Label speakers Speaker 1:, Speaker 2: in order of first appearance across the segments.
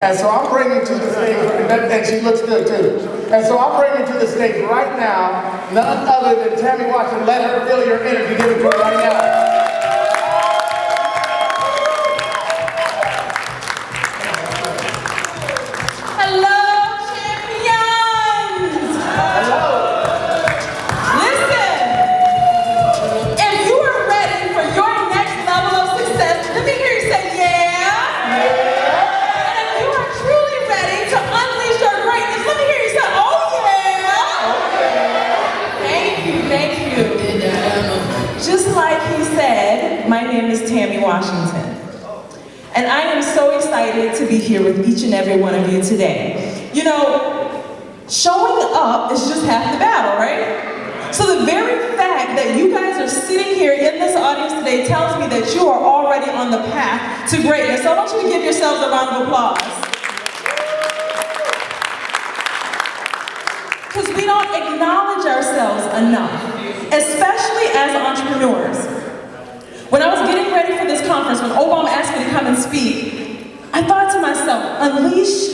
Speaker 1: And so I'm bringing to the stage, and she looks good too. And so I'm bringing to the stage right now, none other than Tammy Washington. Let her feel your energy. Give it to her right now.
Speaker 2: My name is Tammy Washington, and I am so excited to be here with each and every one of you today. You know, showing up is just half the battle, right? So the very fact that you guys are sitting here in this audience today tells me that you are already on the path to greatness. So I want you to give yourselves a round of applause. Because we don't acknowledge ourselves enough, especially as entrepreneurs. When I was getting ready for this conference, when Obama asked me to come and speak, I thought to myself, unleash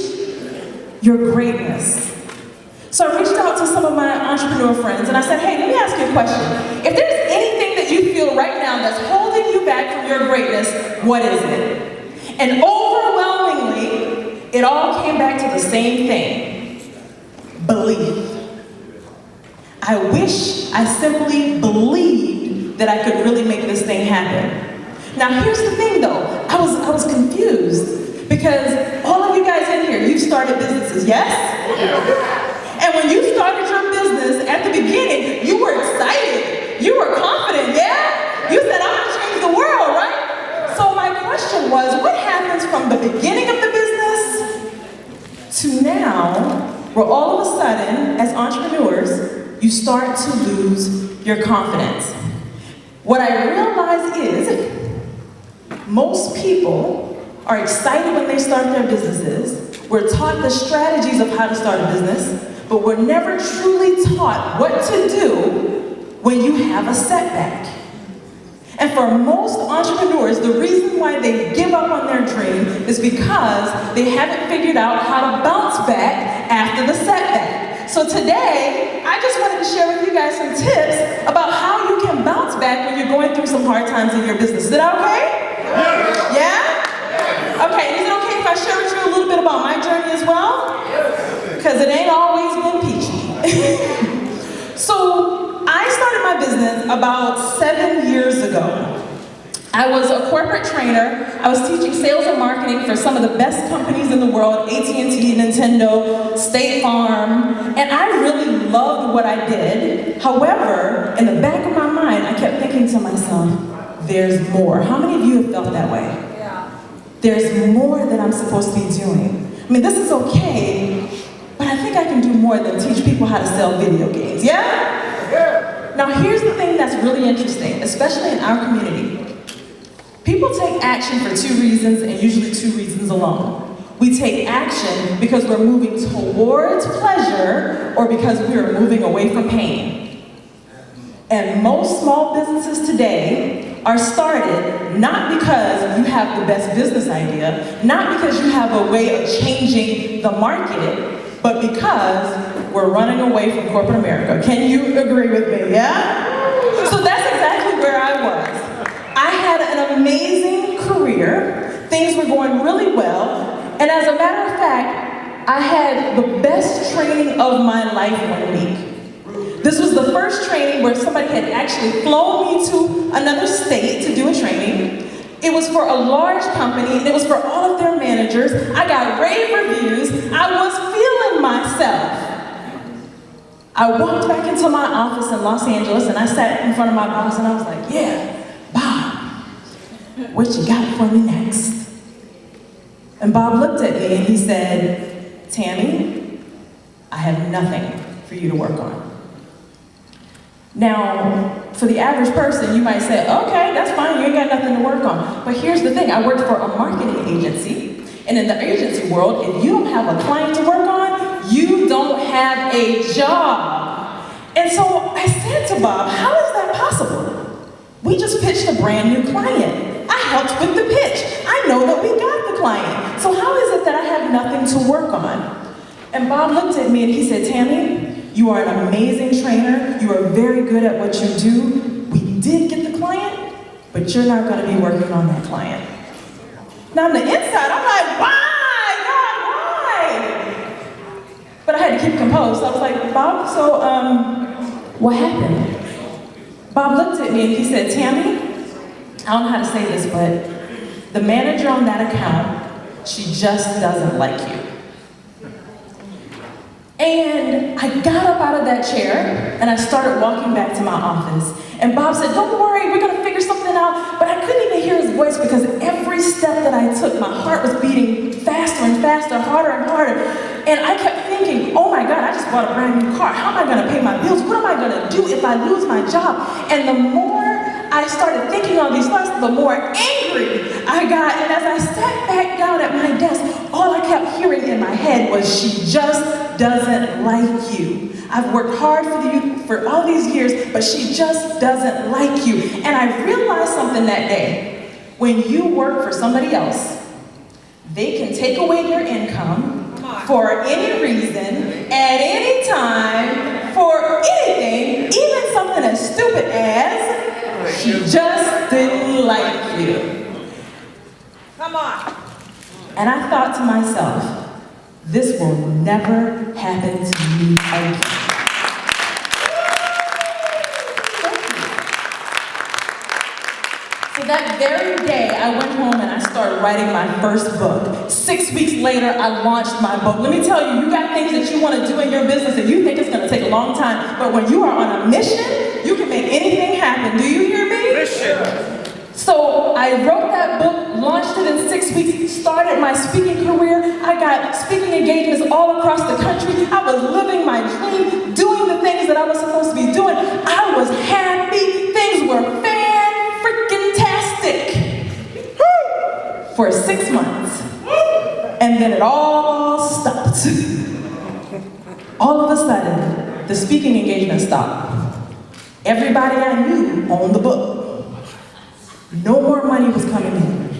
Speaker 2: your greatness. So I reached out to some of my entrepreneur friends and I said, hey, let me ask you a question. If there's anything that you feel right now that's holding you back from your greatness, what is it? And overwhelmingly, it all came back to the same thing: belief. I wish I simply believed that I could really make this thing happen. Now here's the thing though, I was confused because all of you guys in here, you've started businesses, yes? And when you started your business, at the beginning, you were excited, you were confident, yeah? You said, I'm gonna change the world, right? So my question was, what happens from the beginning of the business to now, where all of a sudden, as entrepreneurs, you start to lose your confidence? What I realize is, most people are excited when they start their businesses. We're taught the strategies of how to start a business, but we're never truly taught what to do when you have a setback. And for most entrepreneurs, the reason why they give up on their dream is because they haven't figured out how to bounce back after the setback. So today, I just wanted to share with you guys some tips about how you can bounce back when you're going through some hard times in your business. Is that okay? Yeah? Okay, and is it okay if I share with you a little bit about my journey as well? Because it ain't always been peachy. So, I started my business about 7 years ago. I was a corporate trainer. I was teaching sales and marketing for some of the best companies in the world, AT&T, Nintendo, State Farm, and I really loved what I did. However, in the back of my mind, I kept thinking to myself, there's more. How many of you have felt that way? Yeah. There's more that I'm supposed to be doing. I mean, this is okay, but I think I can do more than teach people how to sell video games, yeah? Yeah. Now, here's the thing that's really interesting, especially in our community. People take action for two reasons, and usually two reasons alone. We take action because we're moving towards pleasure or because we are moving away from pain. And most small businesses today are started not because you have the best business idea, not because you have a way of changing the market, but because we're running away from corporate America. Can you agree with me, yeah? So that's exactly where I was. I had an amazing career, things were going really well, and as a matter of fact, I had the best training of my life 1 week. This was the first training where somebody had actually flown me to another state to do a training. It was for a large company, and it was for all of their managers. I got rave reviews. I was feeling myself. I walked back into my office in Los Angeles, and I sat in front of my boss, and I was like, yeah, Bob, what you got for me next? And Bob looked at me and he said, Tammy, I have nothing for you to work on. Now, for the average person, you might say, okay, that's fine, you ain't got nothing to work on. But here's the thing, I worked for a marketing agency, and in the agency world, if you don't have a client to work on, you don't have a job. And so I said to Bob, how is that possible? We just pitched a brand new client. I helped with the pitch. I know that we got the client. So how is it that I have nothing to work on? And Bob looked at me and he said, Tammy, you are an amazing trainer. You are very good at what you do. We did get the client, but you're not going to be working on that client. Now on the inside, I'm like, why, God, why? But I had to keep composed. So I was like, Bob, so what happened? Bob looked at me and he said, Tammy, I don't know how to say this, but the manager on that account, she just doesn't like you. And I got up out of that chair and I started walking back to my office. And Bob said, don't worry, we're gonna figure something out. But I couldn't even hear his voice because every step that I took, my heart was beating faster and faster, harder and harder. And I kept thinking, oh my God, I just bought a brand new car. How am I gonna pay my bills? What am I gonna do if I lose my job? And the more I started thinking all these thoughts, the more angry I got. And as I sat back down at my desk, all I kept hearing in my head was, she just doesn't like you. I've worked hard for you for all these years, but she just doesn't like you. And I realized something that day. When you work for somebody else, they can take away your income for any reason, at any time, for anything, even something as stupid as, she just didn't like you.
Speaker 3: Come on.
Speaker 2: And I thought to myself, this will never happen to me again. So that very day, I went home and I started writing my first book. 6 weeks later, I launched my book. Let me tell you, you got things that you want to do in your business and you think it's going to take a long time, but when you are on a mission, you can make anything happen. Do you hear me?
Speaker 3: Mission.
Speaker 2: So I wrote that book, launched it in 6 weeks, started my speaking career. I got speaking engagements all across the country. I was living my dream, doing the things that I was supposed to be doing. I was happy. Things were fan-freaking-tastic for 6 months. And then it all stopped. All of a sudden, the speaking engagement stopped. Everybody I knew owned the book. No more money was coming in.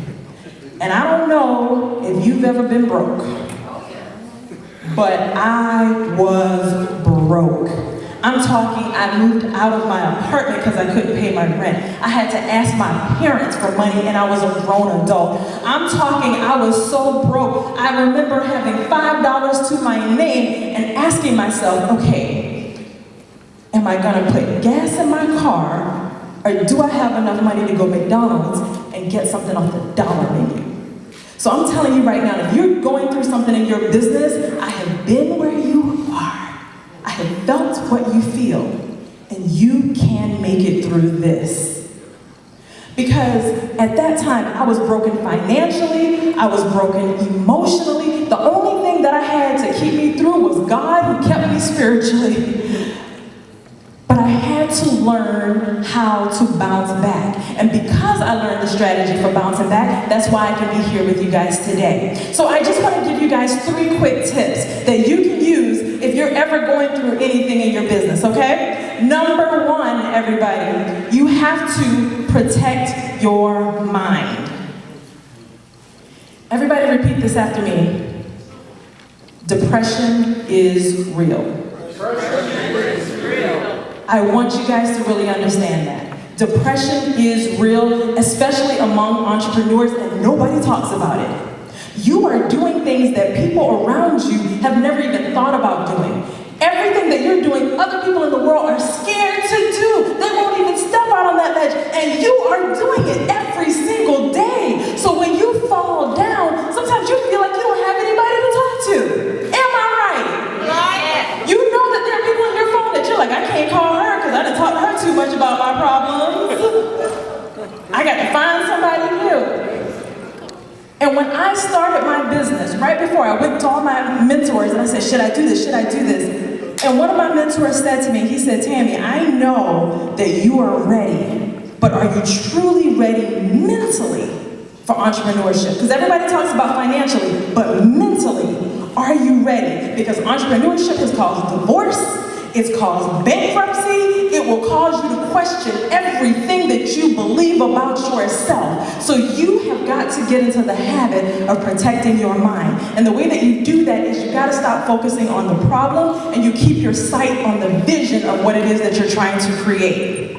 Speaker 2: And I don't know if you've ever been broke, but I was broke. I'm talking, I moved out of my apartment because I couldn't pay my rent. I had to ask my parents for money and I was a grown adult. I'm talking, I was so broke. I remember having $5 to my name and asking myself, okay, am I gonna put gas in my car, or do I have enough money to go McDonald's and get something off the dollar menu? So I'm telling you right now, if you're going through something in your business, I have been where you are. I have felt what you feel, and you can make it through this. Because at that time, I was broken financially, I was broken emotionally. The only thing that I had to keep me through was God, who kept me spiritually. But I had to learn how to bounce back. And because I learned the strategy for bouncing back, that's why I can be here with you guys today. So I just want to give you guys 3 quick tips that you can use if you're ever going through anything in your business, okay? Number 1, everybody, you have to protect your mind. Everybody repeat this after me. Depression is real.
Speaker 3: Depression is real.
Speaker 2: I want you guys to really understand that. Depression is real, especially among entrepreneurs, and nobody talks about it. You are doing things that people around you have never even thought about doing. Everything that you're doing, other people in the world are scared to do. They won't even step out on that ledge, and you are doing it every single day. So when you fall down, sometimes you feel like you don't have anybody to talk to. Am I right?
Speaker 3: Right.
Speaker 2: You know that there are people on your phone that you're like, I can't call her because I didn't talk to her too much about my problems. I got to find somebody new. And when I started my business, right before I went to all my mentors and I said, should I do this, should I do this? And one of my mentors said to me, he said, Tammy, I know that you are ready, but are you truly ready mentally for entrepreneurship? Because everybody talks about financially, but mentally, are you ready? Because entrepreneurship has caused divorce, it's caused bankruptcy, it will cause you to question everything that you believe about yourself. So you have got to get into the habit of protecting your mind. And the way that you do that is you got to stop focusing on the problem and you keep your sight on the vision of what it is that you're trying to create.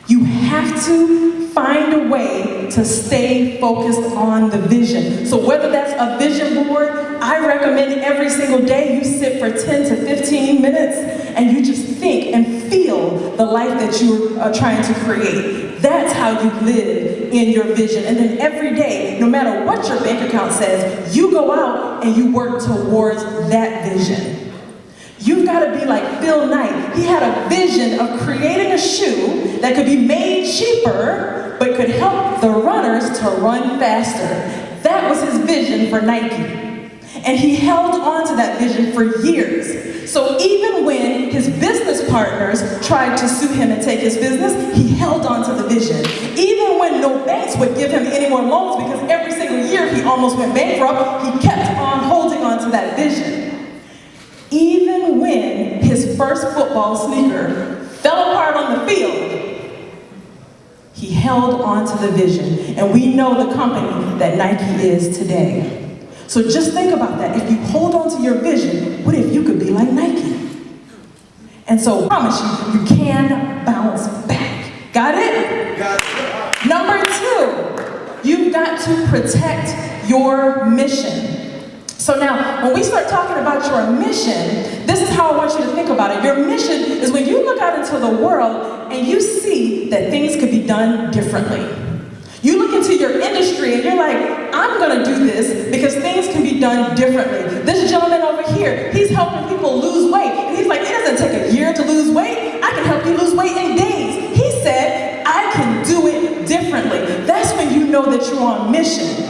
Speaker 2: You have to find a way to stay focused on the vision. So whether that's a vision board, I recommend every single day you sit for 10 to 15 minutes and you just think and feel the life that you are trying to create. That's how you live in your vision. And then every day, no matter what your bank account says, you go out and you work towards that vision. You've got to be like Phil Knight. He had a vision of creating a shoe that could be made cheaper, but could help the runners to run faster. That was his vision for Nike. And he held on to that vision for years. So even when his business partners tried to sue him and take his business, he held on to the vision. Even when no banks would give him any more loans because every single year he almost went bankrupt, he kept on holding on to that vision. Even when his first football sneaker fell apart on the field, he held on to the vision. And we know the company that Nike is today. So just think about that. If you hold on to your vision, what if you could be like Nike? And so I promise you, you can bounce back. Got it?
Speaker 1: Got it.
Speaker 2: Number 2, you've got to protect your mission. So now, when we start talking about your mission, this is how I want you to think about it. Your mission is when you look out into the world and you see that things could be done differently. You look into your industry and you're like, I'm going to do this because things can be done differently. This gentleman over here, he's helping people lose weight. And he's like, it doesn't take a year to lose weight. I can help you lose weight in days. He said, I can do it differently. That's when you know that you're on mission.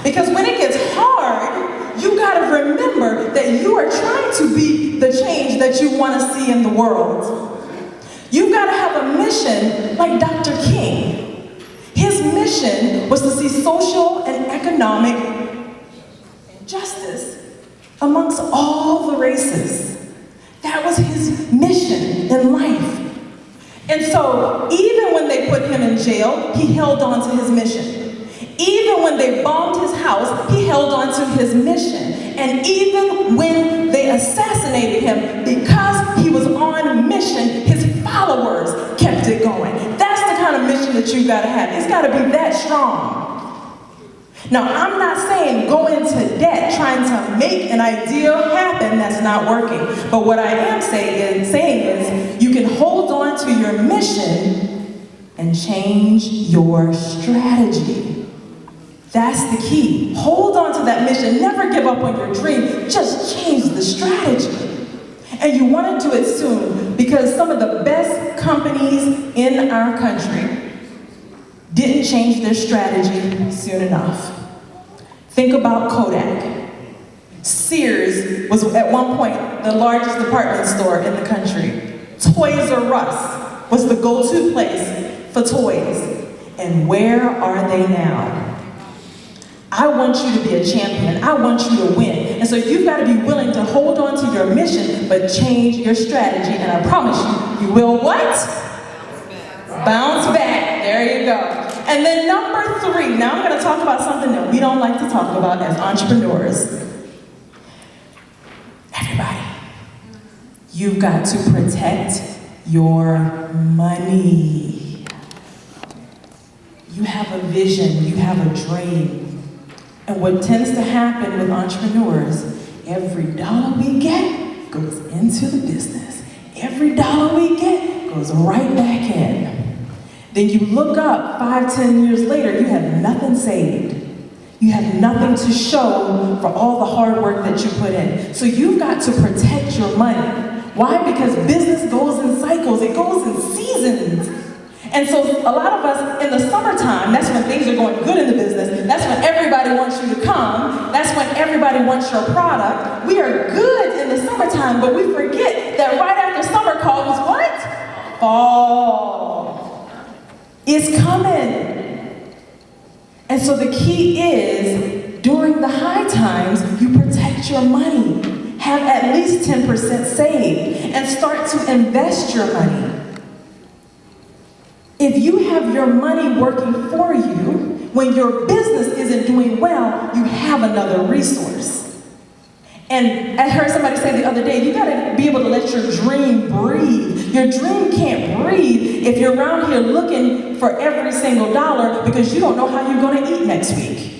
Speaker 2: Because when it gets hard, you got to remember that you are trying to be the change that you want to see in the world. You've got to have a mission like Dr. King. His mission was to see social and economic justice amongst all the races. That was his mission in life. And so, even when they put him in jail, he held on to his mission. Even when they bombed his house, he held on to his mission. And even when they assassinated him, because he was on mission, his followers kept it going. That's the kind of mission that you gotta have. It's gotta be that strong. Now, I'm not saying go into debt trying to make an ideal happen that's not working. But what I am saying is you can hold on to your mission and change your strategy. That's the key. Hold on to that mission. Never give up on your dream. Just change the strategy. And you want to do it soon because some of the best companies in our country didn't change their strategy soon enough. Think about Kodak. Sears was at one point the largest department store in the country. Toys R Us was the go-to place for toys. And where are they now? I want you to be a champion. I want you to win. And so you've got to be willing to hold on to your mission, but change your strategy. And I promise you, you will what? Bounce back. There you go. And then number 3. Now I'm going to talk about something that we don't like to talk about as entrepreneurs. Everybody, you've got to protect your money. You have a vision. You have a dream. And what tends to happen with entrepreneurs, every dollar we get goes into the business. Every dollar we get goes right back in. Then you look up 5, 10 years later, you have nothing saved. You have nothing to show for all the hard work that you put in. So you've got to protect your money. Why? Because business goes in cycles, it goes in seasons. And so a lot of us in the summertime, that's when things are going good in the business. That's when everybody wants you to come. That's when everybody wants your product. We are good in the summertime, but we forget that right after summer comes what? Fall. It's coming. And so the key is, during the high times, you protect your money. Have at least 10% saved and start to invest your money. If you have your money working for you, when your business isn't doing well, you have another resource. And I heard somebody say the other day, you gotta be able to let your dream breathe. Your dream can't breathe if you're around here looking for every single dollar because you don't know how you're gonna eat next week.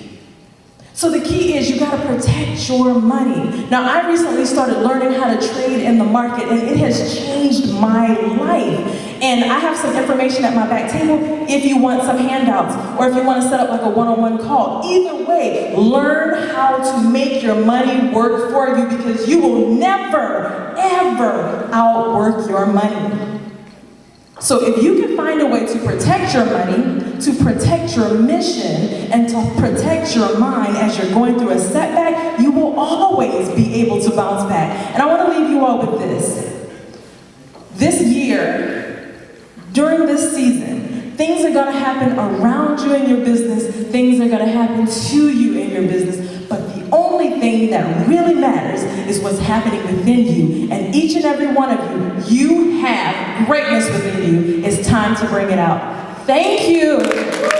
Speaker 2: So the key is you gotta protect your money. Now I recently started learning how to trade in the market and it has changed my life. And I have some information at my back table if you want some handouts or if you want to set up like a one-on-one call. Either way, learn how to make your money work for you because you will never, ever outwork your money. So if you can find a way to protect your money, to protect your mission, and to protect your mind as you're going through a setback, you will always be able to bounce back. And I want to leave you all with this. This year, during this season, things are going to happen around you in your business, things are going to happen to you in your business, but the only thing that really matters is what's happening within you. And each and every one of you, you have greatness within you. It's time to bring it out. Thank you.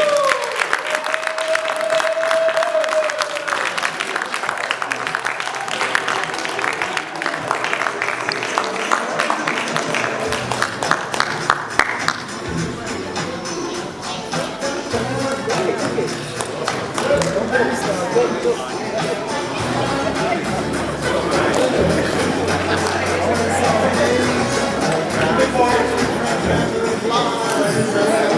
Speaker 1: Go.